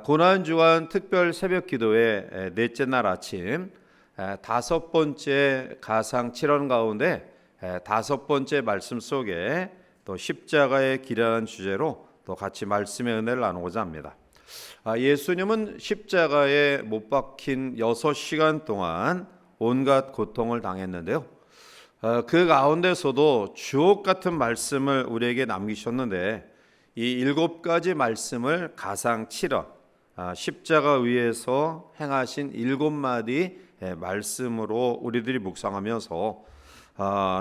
고난주간 특별 새벽 기도의 넷째 날 아침 다섯 번째 가상 7원 가운데 다섯 번째 말씀 속에 또 십자가의 길이라는 주제로 또 같이 말씀의 은혜를 나누고자 합니다. 예수님은 십자가에 못 박힌 6시간 동안 온갖 고통을 당했는데요. 그 가운데서도 주옥 같은 말씀을 우리에게 남기셨는데 이 7가지 말씀을 가상 7원 십자가 위에서 행하신 7마디 말씀으로 우리들이 묵상하면서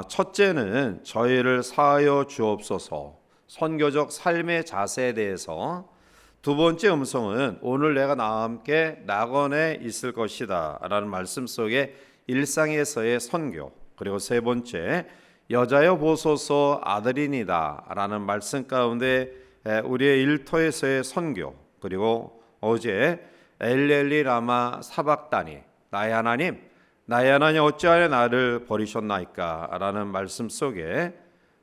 첫째는 저희를 사하여 주옵소서 선교적 삶의 자세에 대해서, 두 번째 음성은 오늘 내가 나와 함께 낙원에 있을 것이다 라는 말씀 속에 일상에서의 선교, 그리고 세 번째 여자여 보소서 아들이니다 라는 말씀 가운데 우리의 일터에서의 선교, 그리고 어제 엘렐리 라마 사박다니 나의 하나님 어찌하여 나를 버리셨나이까 라는 말씀 속에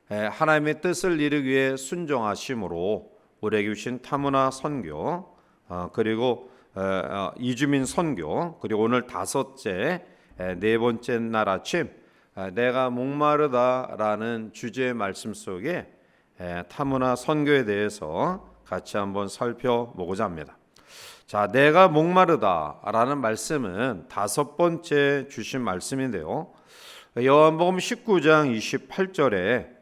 하나님의 뜻을 이루기 위해 순종하심으로 우리에게 주신 타문화 선교, 그리고 이주민 선교, 그리고 오늘 다섯째 네 번째 날 아침 내가 목마르다라는 주제의 말씀 속에 타문화 선교에 대해서 같이 한번 살펴보고자 합니다. 자, 내가 목마르다라는 말씀은 다섯 번째 주신 말씀인데요. 요한복음 19장 28절에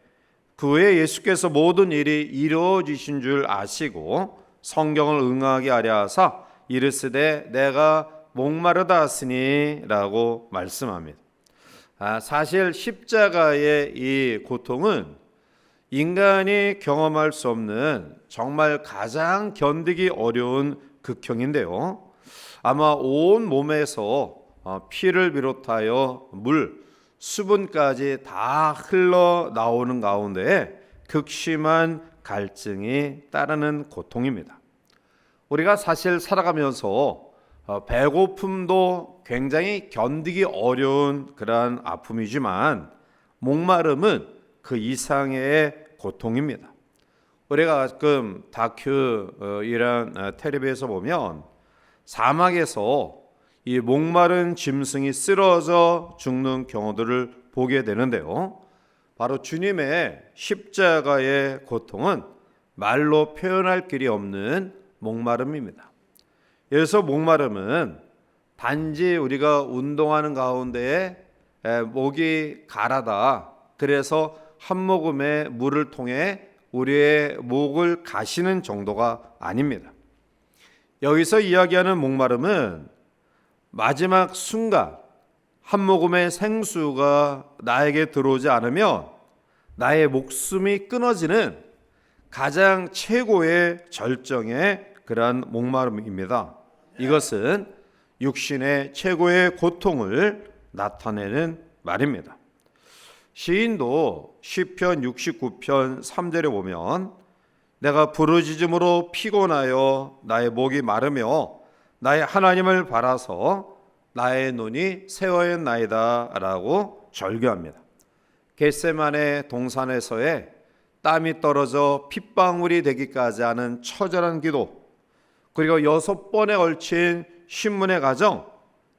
그 후에 예수께서 모든 일이 이루어지신 줄 아시고 성경을 응하게 하려 하사 이르시되 내가 목마르다 하시니 라고 말씀합니다. 사실 십자가의 이 고통은 인간이 경험할 수 없는 정말 가장 견디기 어려운 극형인데요. 아마 온 몸에서 피를 비롯하여 물, 수분까지 다 흘러나오는 가운데 극심한 갈증이 따르는 고통입니다. 우리가 사실 살아가면서 배고픔도 굉장히 견디기 어려운 그러한 아픔이지만 목마름은 그 이상의 고통입니다. 우리가 가끔 다큐 이런 텔레비에서 보면 사막에서 이 목마른 짐승이 쓰러져 죽는 경우들을 보게 되는데요. 바로 주님의 십자가의 고통은 말로 표현할 길이 없는 목마름입니다. 그래서 목마름은 단지 우리가 운동하는 가운데 목이 가라다, 그래서 한 모금의 물을 통해 우리의 목을 가시는 정도가 아닙니다. 여기서 이야기하는 목마름은 마지막 순간 한 모금의 생수가 나에게 들어오지 않으면 나의 목숨이 끊어지는 가장 최고의 절정의 그러한 목마름입니다. 이것은 육신의 최고의 고통을 나타내는 말입니다. 시인도 시편 69편 3절에 보면 내가 부르짖음으로 피곤하여 나의 목이 마르며 나의 하나님을 바라서 나의 눈이 새하였나이다 라고 절규합니다. 겟세마네 동산에서의 땀이 떨어져 핏방울이 되기까지 하는 처절한 기도, 그리고 6번에 걸친 신문의 가정,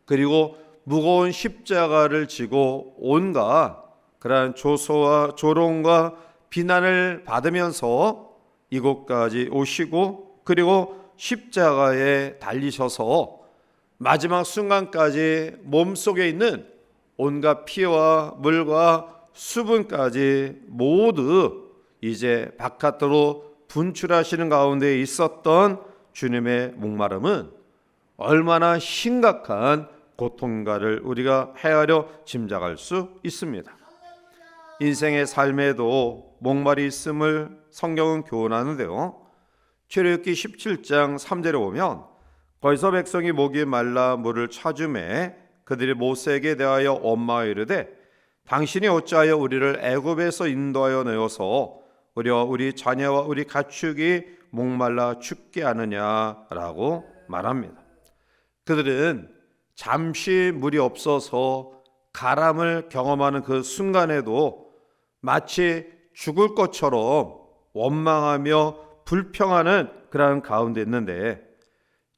그리고 무거운 십자가를 지고 온갖 그러한 조소와 조롱과 비난을 받으면서 이곳까지 오시고, 그리고 십자가에 달리셔서 마지막 순간까지 몸속에 있는 온갖 피와 물과 수분까지 모두 이제 바깥으로 분출하시는 가운데 있었던 주님의 목마름은 얼마나 심각한 고통인가를 우리가 헤아려 짐작할 수 있습니다. 인생의 삶에도 목말이 있음을 성경은 교훈하는데요. 출애굽기 17장 3절에 보면 거기서 백성이 목이 말라 물을 찾음에 그들이 모세에게 대하여 엄마여 이르되 당신이 어찌하여 우리를 애굽에서 인도하여 내어서 우리와 우리 자녀와 우리 가축이 목말라 죽게 하느냐라고 말합니다. 그들은 잠시 물이 없어서 가람을 경험하는 그 순간에도 마치 죽을 것처럼 원망하며 불평하는 그러한 가운데 있는데,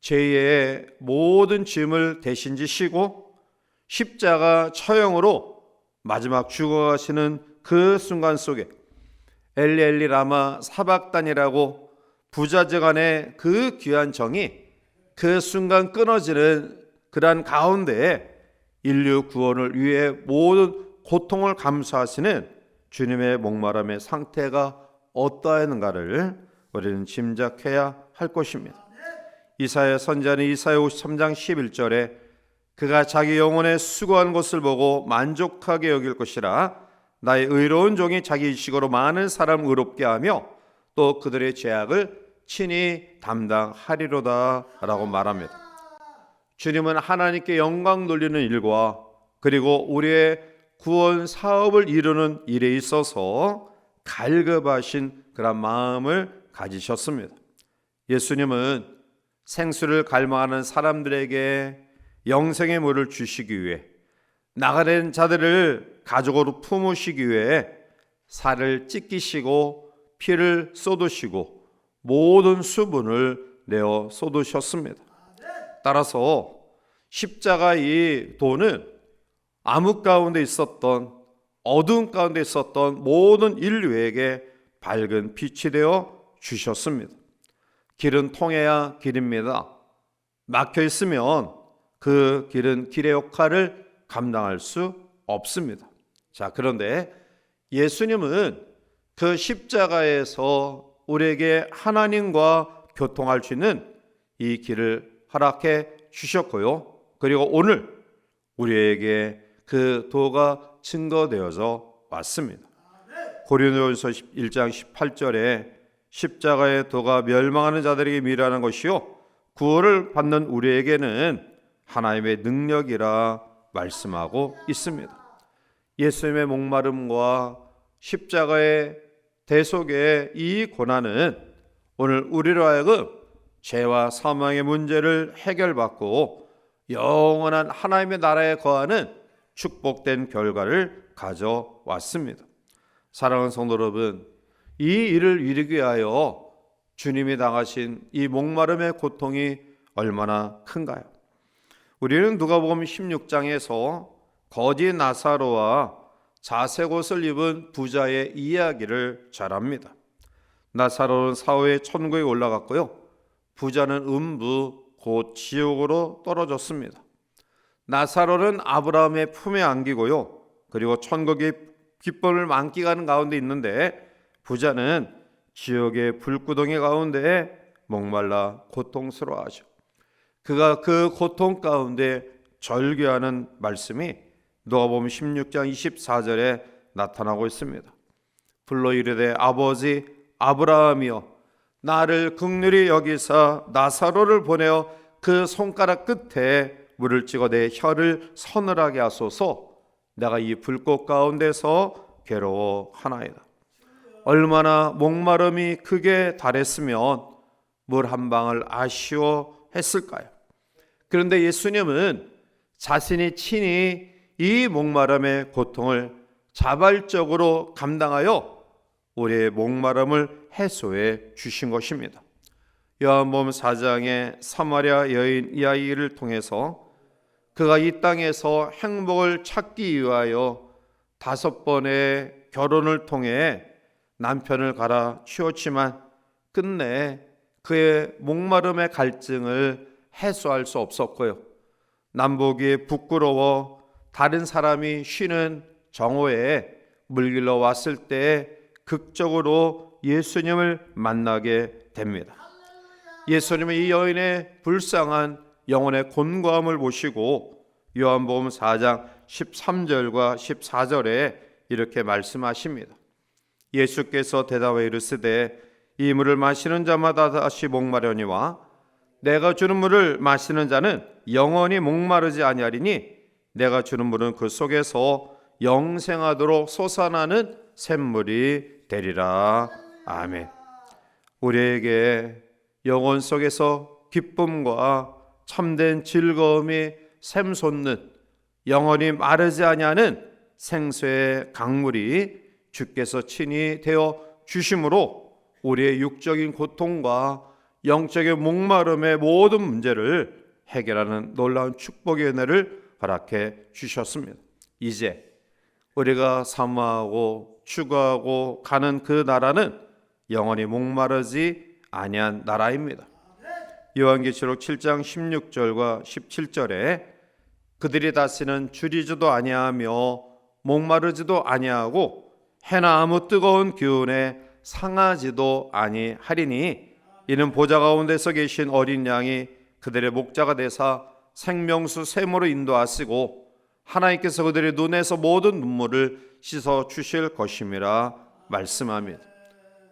죄의 모든 짐을 대신 지시고 십자가 처형으로 마지막 죽어가시는 그 순간 속에 엘리 엘리 라마 사박단이라고 부자지간의 그 귀한 정이 그 순간 끊어지는 그러한 가운데에 인류 구원을 위해 모든 고통을 감수하시는 주님의 목마름의 상태가 어떠했는가를 우리는 짐작해야 할 것입니다. 이사야 선지자는 이사야 53장 11절에 그가 자기 영혼의 수고한 것을 보고 만족하게 여길 것이라 나의 의로운 종이 자기 일식으로 많은 사람을 의롭게 하며 또 그들의 죄악을 친히 담당하리로다 라고 말합니다. 주님은 하나님께 영광 돌리는 일과 그리고 우리의 구원 사업을 이루는 일에 있어서 갈급하신 그런 마음을 가지셨습니다. 예수님은 생수를 갈망하는 사람들에게 영생의 물을 주시기 위해 나가는 자들을 가족으로 품으시기 위해 살을 찢기시고 피를 쏟으시고 모든 수분을 내어 쏟으셨습니다. 따라서 십자가 이 도는 암흑 가운데 있었던 어두운 가운데 있었던 모든 인류에게 밝은 빛이 되어 주셨습니다. 길은 통해야 길입니다. 막혀 있으면 그 길은 길의 역할을 감당할 수 없습니다. 자, 그런데 예수님은 그 십자가에서 우리에게 하나님과 교통할 수 있는 이 길을 허락해 주셨고요. 그리고 오늘 우리에게 그 도가 증거되어져 왔습니다. 고린도전서 1장 18절에 십자가의 도가 멸망하는 자들에게 미련한 것이요 구원을 받는 우리에게는 하나님의 능력이라 말씀하고 있습니다. 예수님의 목마름과 십자가의 대속의 이 고난은 오늘 우리로 하여금 죄와 사망의 문제를 해결받고 영원한 하나님의 나라에 거하는 축복된 결과를 가져왔습니다. 사랑하는 성도 여러분, 이 일을 이루기 위하여 주님이 당하신 이 목마름의 고통이 얼마나 큰가요? 우리는 누가복음 16장에서 거지 나사로와 자색 옷을 입은 부자의 이야기를 잘 압니다. 나사로는 사후에 천국에 올라갔고요. 부자는 음부 곧 지옥으로 떨어졌습니다. 나사로는 아브라함의 품에 안기고요. 그리고 천국의 기쁨을 만끽하는 가운데 있는데 부자는 지옥의 불구덩이 가운데 목말라 고통스러워하죠. 그가 그 고통 가운데 절규하는 말씀이 누가복음 16장 24절에 나타나고 있습니다. 불러 이르되 아버지 아브라함이여 나를 긍휼히 여기사 나사로를 보내어 그 손가락 끝에 물을 찍어 내 혀를 서늘하게 하소서. 내가 이 불꽃 가운데서 괴로워하나이다. 얼마나 목마름이 크게 달했으면 물 한 방울 아쉬워했을까요? 그런데 예수님은 자신이 친히 이 목마름의 고통을 자발적으로 감당하여 우리의 목마름을 해소해 주신 것입니다. 요한복음 4장의 사마리아 여인 이야기를 통해서 그가 이 땅에서 행복을 찾기 위하여 5번의 결혼을 통해 남편을 갈아치웠지만 끝내 그의 목마름의 갈증을 해소할 수 없었고요. 남보기에 부끄러워 다른 사람이 쉬는 정오에 물길로 왔을 때 극적으로 예수님을 만나게 됩니다. 예수님은 이 여인의 불쌍한 영혼의 곤고함을 보시고 요한복음 4장 13절과 14절에 이렇게 말씀하십니다. 예수께서 대답하여 이르시되 이 물을 마시는 자마다 다시 목마려니와 내가 주는 물을 마시는 자는 영원히 목마르지 아니하리니 내가 주는 물은 그 속에서 영생하도록 솟아나는 샘물이 되리라. 아멘. 우리에게 영혼 속에서 기쁨과 참된 즐거움이 샘솟는 영원히 마르지 아니하는 생수의 강물이 주께서 친히 되어 주심으로 우리의 육적인 고통과 영적인 목마름의 모든 문제를 해결하는 놀라운 축복의 은혜를 허락해 주셨습니다. 이제 우리가 사모하고 추구하고 가는 그 나라는 영원히 목마르지 아니한 나라입니다. 요한계시록 7장 16절과 17절에 그들이 다시는 줄이지도 아니하며 목마르지도 아니하고 해나 아무 뜨거운 기운에 상하지도 아니하리니 이는 보좌 가운데서 계신 어린 양이 그들의 목자가 되사 생명수 샘으로 인도하시고 하나님께서 그들의 눈에서 모든 눈물을 씻어 주실 것임이라 말씀합니다.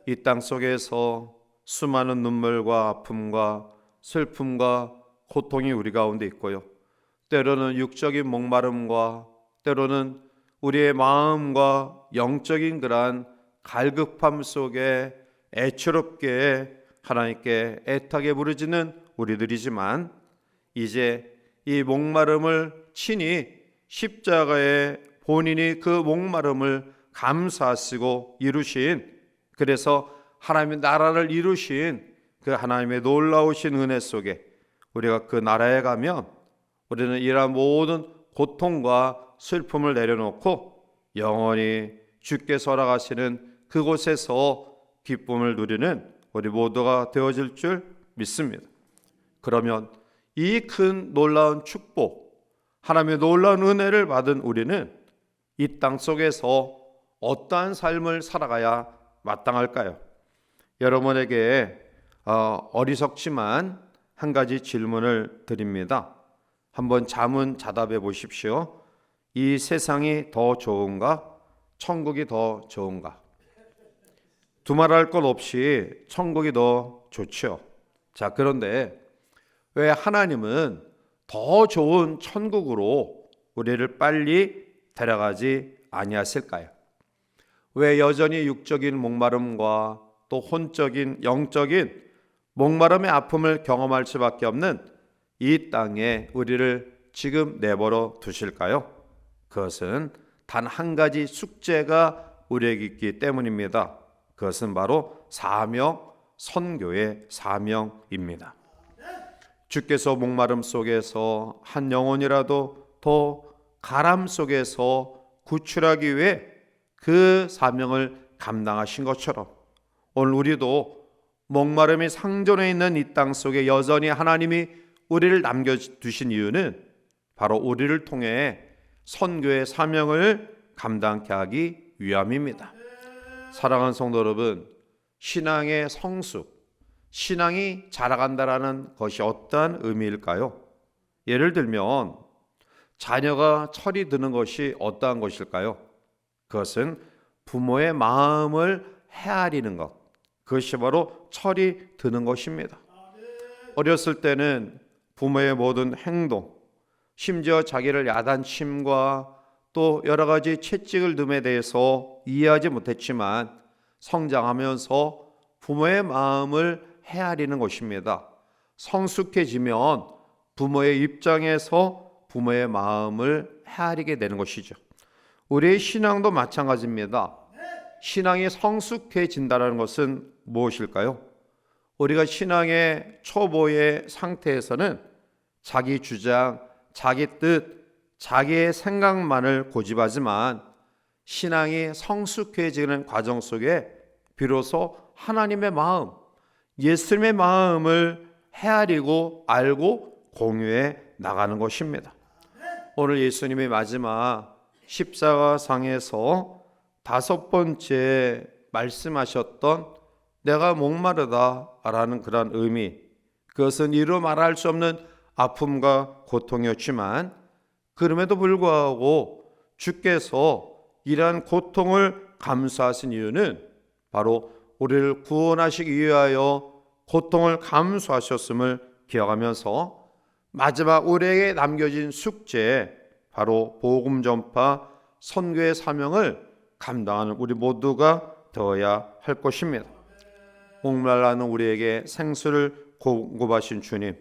이 땅 속에서 수많은 눈물과 아픔과 슬픔과 고통이 우리 가운데 있고요. 때로는 육적인 목마름과 때로는 우리의 마음과 영적인 그러한 갈급함 속에 애처롭게 하나님께 애타게 부르짖는 우리들이지만 이제 이 목마름을 친히 십자가에 본인이 그 목마름을 감수하시고 이루신, 그래서 하나님의 나라를 이루신 그 하나님의 놀라우신 은혜 속에 우리가 그 나라에 가면 우리는 이러한 모든 고통과 슬픔을 내려놓고 영원히 주께서 허락하시는 그곳에서 기쁨을 누리는 우리 모두가 되어질 줄 믿습니다. 그러면 이 큰 놀라운 축복, 하나님의 놀라운 은혜를 받은 우리는 이 땅 속에서 어떠한 삶을 살아가야 마땅할까요? 여러분에게 어리석지만 한 가지 질문을 드립니다. 한번 자문자답해 보십시오. 이 세상이 더 좋은가? 천국이 더 좋은가? 두말할 것 없이 천국이 더 좋죠. 자, 그런데 왜 하나님은 더 좋은 천국으로 우리를 빨리 데려가지 아니하실까요? 왜 여전히 육적인 목마름과 또 혼적인 영적인 목마름의 아픔을 경험할 수밖에 없는 이 땅에 우리를 지금 내버려 두실까요? 그것은 단 한 가지 숙제가 우리에게 있기 때문입니다. 그것은 바로 사명, 선교의 사명입니다. 주께서 목마름 속에서 한 영혼이라도 더 가람 속에서 구출하기 위해 그 사명을 감당하신 것처럼 오늘 우리도 목마름이 상존해 있는 이 땅 속에 여전히 하나님이 우리를 남겨두신 이유는 바로 우리를 통해 선교의 사명을 감당케 하기 위함입니다. 사랑하는 성도 여러분, 신앙의 성숙, 신앙이 자라간다라는 것이 어떠한 의미일까요? 예를 들면 자녀가 철이 드는 것이 어떠한 것일까요? 그것은 부모의 마음을 헤아리는 것, 그것이 바로 철이 드는 것입니다. 어렸을 때는 부모의 모든 행동, 심지어 자기를 야단침과 또 여러 가지 채찍을 듦에 대해서 이해하지 못했지만 성장하면서 부모의 마음을 헤아리는 것입니다. 성숙해지면 부모의 입장에서 부모의 마음을 헤아리게 되는 것이죠. 우리의 신앙도 마찬가지입니다. 신앙이 성숙해진다는 것은 무엇일까요? 우리가 신앙의 초보의 상태에서는 자기 주장, 자기 뜻, 자기의 생각만을 고집하지만 신앙이 성숙해지는 과정 속에 비로소 하나님의 마음, 예수님의 마음을 헤아리고 알고 공유해 나가는 것입니다. 오늘 예수님이 마지막 십자가상에서 5번째 말씀하셨던 내가 목마르다라는 그런 의미, 그것은 이루 말할 수 없는 아픔과 고통이었지만 그럼에도 불구하고 주께서 이러한 고통을 감수하신 이유는 바로 우리를 구원하시기 위하여 고통을 감수하셨음을 기억하면서 마지막 우리에게 남겨진 숙제, 바로 복음 전파 선교의 사명을 감당하는 우리 모두가 되어야 할 것입니다. 목말라는 우리에게 생수를 공급하신 주님,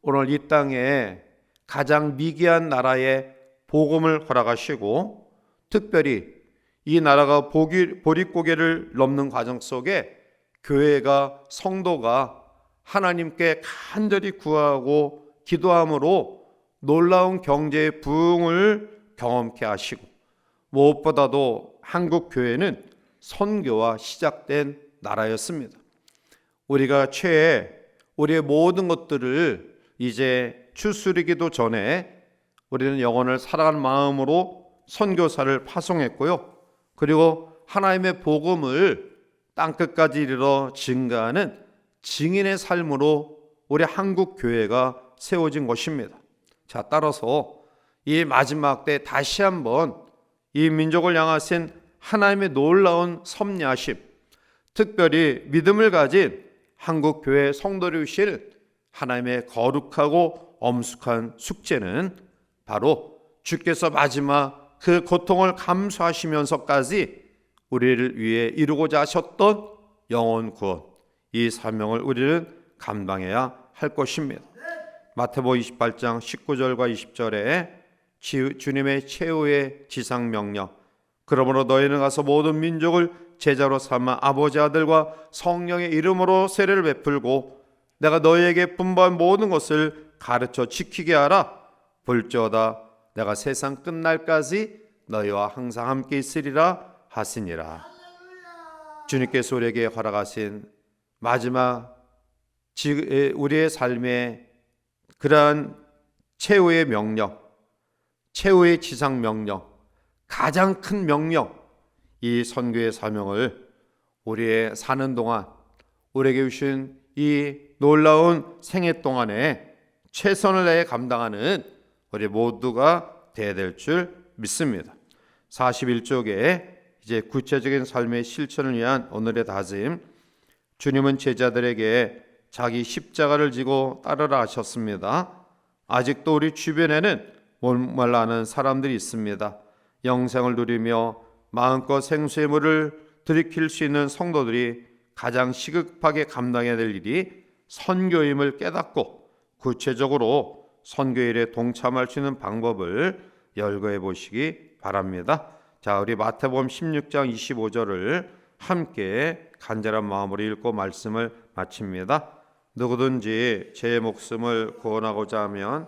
오늘 이 땅에 가장 미개한 나라에 복음을 허락하시고 특별히 이 나라가 보릿고개를 넘는 과정 속에 교회가, 성도가 하나님께 간절히 구하고 기도함으로 놀라운 경제의 부흥을 경험케 하시고, 무엇보다도 한국 교회는 선교와 시작된 나라였습니다. 우리가 최애 우리의 모든 것들을 이제 추스리기도 전에 우리는 영혼을 사랑하는 마음으로 선교사를 파송했고요. 그리고 하나님의 복음을 땅끝까지 이르러 증가하는 증인의 삶으로 우리 한국 교회가 세워진 것입니다. 자, 따라서 이 마지막 때 다시 한번 이 민족을 향하신 하나님의 놀라운 섭리하심, 특별히 믿음을 가진 한국 교회 성도를 주실 하나님의 거룩하고 엄숙한 숙제는 바로 주께서 마지막 그 고통을 감수하시면서까지 우리를 위해 이루고자 하셨던 영혼 구원, 이 사명을 우리는 감당해야 할 것입니다. 마태복음 28장 19절과 20절에 주님의 최후의 지상 명령, 그러므로 너희는 가서 모든 민족을 제자로 삼아 아버지, 아들과 성령의 이름으로 세례를 베풀고 내가 너희에게 분부한 모든 것을 가르쳐 지키게 하라. 볼지어다 내가 세상 끝날까지 너희와 항상 함께 있으리라 하시니라. 주님께서 우리에게 허락하신 마지막 우리의 삶의 그러한 최후의 명령, 최후의 지상 명령, 가장 큰 명령, 이 선교의 사명을 우리의 사는 동안 우리에게 주신 이 놀라운 생애 동안에 최선을 다해 감당하는 우리 모두가 되어야 될 줄 믿습니다. 41쪽에 이제 구체적인 삶의 실천을 위한 오늘의 다짐, 주님은 제자들에게 자기 십자가를 지고 따르라 하셨습니다. 아직도 우리 주변에는 목말라하는 사람들이 있습니다. 영생을 누리며 마음껏 생수의 물을 들이킬 수 있는 성도들이 가장 시급하게 감당해야 될 일이 선교임을 깨닫고 구체적으로 선교일에 동참할 수 있는 방법을 열거해 보시기 바랍니다. 자, 우리 마태복음 16장 25절을 함께 간절한 마음으로 읽고 말씀을 마칩니다. 누구든지 제 목숨을 구원하고자 하면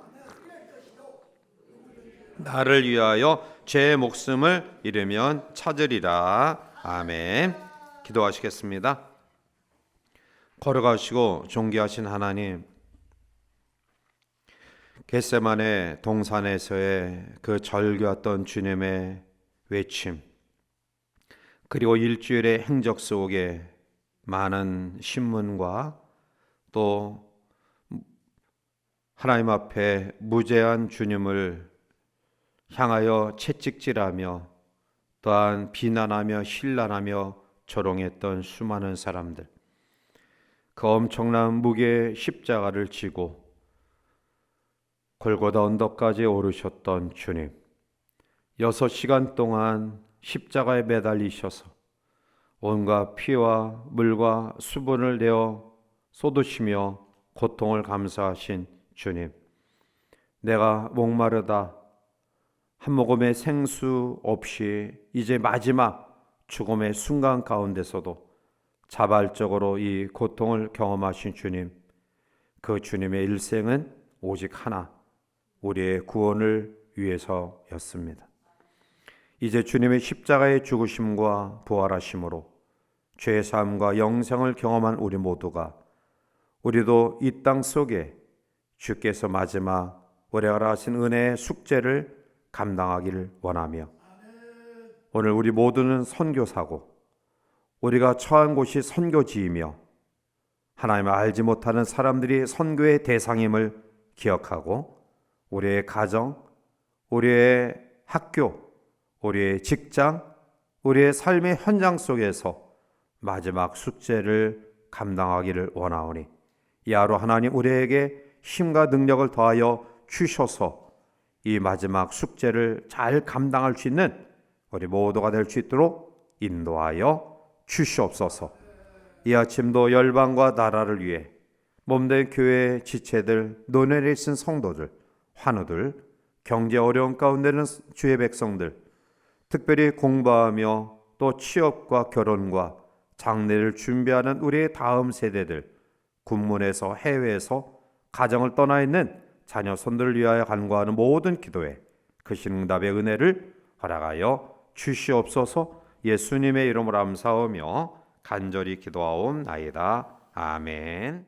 나를 위하여 제 목숨을 잃으면 찾으리라. 아멘. 기도하시겠습니다. 걸어가시고 존귀하신 하나님, 겟세마네 동산에서의 그 절규했던 주님의 외침, 그리고 일주일의 행적 속에 많은 신문과 또 하나님 앞에 무죄한 주님을 향하여 채찍질하며 또한 비난하며 신란하며 조롱했던 수많은 사람들, 그 엄청난 무게의 십자가를 지고 골고다 언덕까지 오르셨던 주님, 6시간 동안 십자가에 매달리셔서 온갖 피와 물과 수분을 내어 쏟으시며 고통을 감수하신 주님, 내가 목마르다 한 모금의 생수 없이 이제 마지막 죽음의 순간 가운데서도 자발적으로 이 고통을 경험하신 주님, 그 주님의 일생은 오직 하나, 우리의 구원을 위해서였습니다. 이제 주님의 십자가의 죽으심과 부활하심으로 죄의 삶과 영생을 경험한 우리 모두가, 우리도 이 땅 속에 주께서 마지막 우리가 하신 은혜의 숙제를 감당하기를 원하며, 오늘 우리 모두는 선교사고 우리가 처한 곳이 선교지이며 하나님을 알지 못하는 사람들이 선교의 대상임을 기억하고, 우리의 가정, 우리의 학교, 우리의 직장, 우리의 삶의 현장 속에서 마지막 숙제를 감당하기를 원하오니, 이 하루 하나님 우리에게 힘과 능력을 더하여 주셔서 이 마지막 숙제를 잘 감당할 수 있는 우리 모두가 될 수 있도록 인도하여 주시옵소서. 이 아침도 열방과 나라를 위해 몸된 교회 지체들, 노년에 있는 성도들, 환우들, 경제 어려운 가운데는 주의 백성들, 특별히 공부하며 또 취업과 결혼과 장래를 준비하는 우리의 다음 세대들, 군문에서 해외에서 가정을 떠나 있는 자녀 손들을 위하여 간구하는 모든 기도에 크신 응답의 은혜를 허락하여 주시옵소서. 예수님의 이름으로 감사하며 간절히 기도하옵나이다. 아멘.